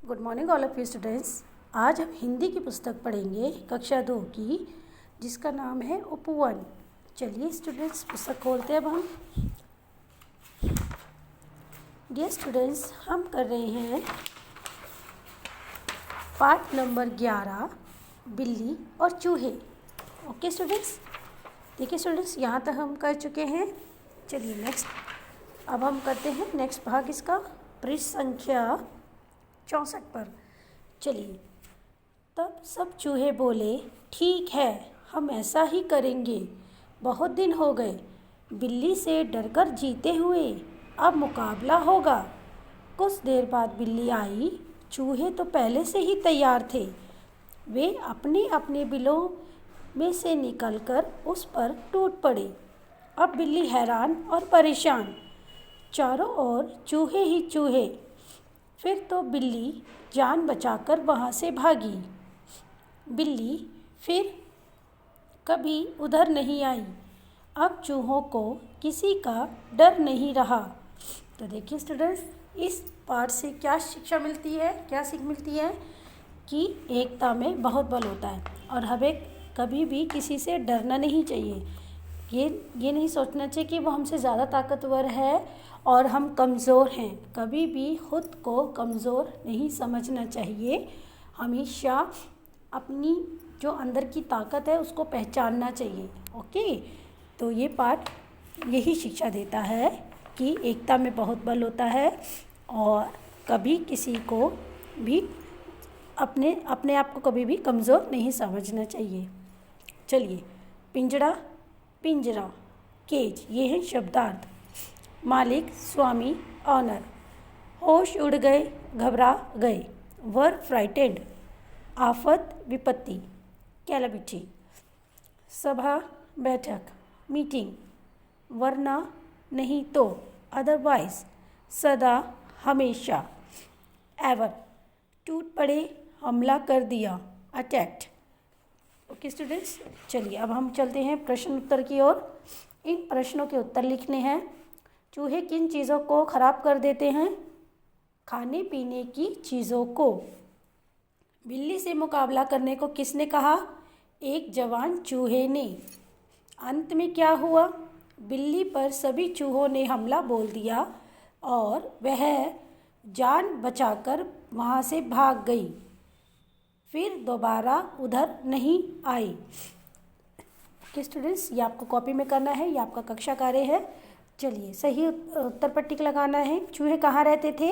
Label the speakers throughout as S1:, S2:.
S1: Good morning all of you students. आज हम हिंदी की पुस्तक पढ़ेंगे कक्षा 2 की, जिसका नाम है उपवन। चलिए स्टूडेंट्स पुस्तक खोलते हैं अब हम। डियर स्टूडेंट्स, हम कर रहे हैं पाठ नंबर 11, बिल्ली और चूहे। ओके स्टूडेंट्स, देखिए स्टूडेंट्स यहाँ तक हम कर चुके हैं। चलिए नेक्स्ट, अब हम करते हैं नेक्स्ट भाग इसका, पृष्ठ संख्या 64 पर। चलिए, तब सब चूहे बोले, ठीक है, हम ऐसा ही करेंगे। बहुत दिन हो गए बिल्ली से डरकर जीते हुए, अब मुकाबला होगा। कुछ देर बाद बिल्ली आई। चूहे तो पहले से ही तैयार थे। वे अपने अपने बिलों में से निकलकर उस पर टूट पड़े। अब बिल्ली हैरान और परेशान, चारों ओर चूहे ही चूहे। फिर तो बिल्ली जान बचाकर वहाँ से भागी। बिल्ली फिर कभी उधर नहीं आई। अब चूहों को किसी का डर नहीं रहा। तो देखिए स्टूडेंट्स, इस पाठ से क्या शिक्षा मिलती है, क्या सीख मिलती है कि एकता में बहुत बल होता है और हमें कभी भी किसी से डरना नहीं चाहिए। ये नहीं सोचना चाहिए कि वो हमसे ज़्यादा ताकतवर है और हम कमज़ोर हैं। कभी भी खुद को कमज़ोर नहीं समझना चाहिए। हमेशा अपनी जो अंदर की ताकत है उसको पहचानना चाहिए। ओके, तो ये पाठ यही शिक्षा देता है कि एकता में बहुत बल होता है और कभी किसी को भी अपने आप को कभी भी कमज़ोर नहीं समझना चाहिए। चलिए, पिंजड़ा, पिंजरा, केज, ये हैं शब्दार्थ। मालिक, स्वामी, ऑनर। होश उड़ गए, घबरा गए, वर फ्राइटेड। आफत, विपत्ति, कैलामिटी। सभा, बैठक, मीटिंग। वरना, नहीं तो, अदरवाइज। सदा, हमेशा, एवर। टूट पड़े, हमला कर दिया, अटैक्ट। ओके स्टूडेंट्स, चलिए अब हम चलते हैं प्रश्न उत्तर की ओर। इन प्रश्नों के उत्तर लिखने हैं। चूहे किन चीज़ों को खराब कर देते हैं? खाने पीने की चीज़ों को। बिल्ली से मुकाबला करने को किसने कहा? एक जवान चूहे ने। अंत में क्या हुआ? बिल्ली पर सभी चूहों ने हमला बोल दिया और वह जान बचाकर वहाँ से भाग गई। फिर दोबारा उधर नहीं आई। ओके स्टूडेंट्स, ये आपको कॉपी में करना है, ये आपका कक्षा कार्य है। चलिए, सही उत्तर पर टिक लगाना है। चूहे कहाँ रहते थे?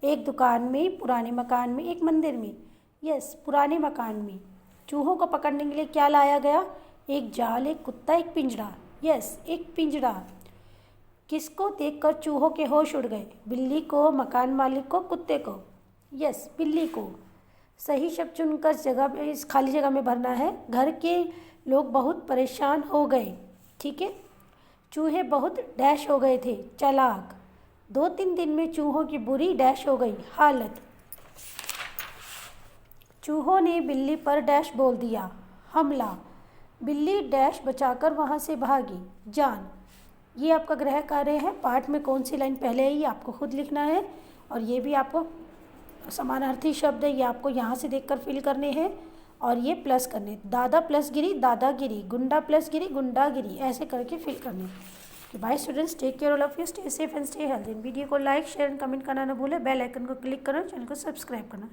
S1: एक दुकान में, पुराने मकान में, एक मंदिर में। यस, पुराने मकान में। चूहों को पकड़ने के लिए क्या लाया गया? एक जाल, एक कुत्ता, एक पिंजरा। यस, एक पिंजरा। किसको देखकर चूहों के होश उड़ गए? बिल्ली को, मकान मालिक को, कुत्ते को? यस, बिल्ली को। सही शब्द चुनकर जगह इस खाली जगह में भरना है। घर के लोग बहुत परेशान हो गए। ठीक है। चूहे बहुत डैश हो गए थे, चालाक। 2-3 दिन में चूहों की बुरी डैश हो गई हालत। चूहों ने बिल्ली पर डैश बोल दिया, हमला। बिल्ली डैश बचाकर वहाँ से भागी, जान। ये आपका गृह कार्य है। पाठ में कौन सी लाइन पहले है ये आपको खुद लिखना है और ये भी आपको समानार्थी शब्द है, ये आपको यहाँ से देखकर फिल करने हैं और ये प्लस करने। दादा प्लस गिरी, दादागिरी। गुंडा प्लस गिरी, गुंडागिरी। ऐसे करके फिल करने। Bye students, take care all of you, stay safe and stay healthy. Video को लाइक, शेयर एंड कमेंट करना ना भूलें। बेल आइकन को क्लिक करना, चैनल को सब्सक्राइब करना।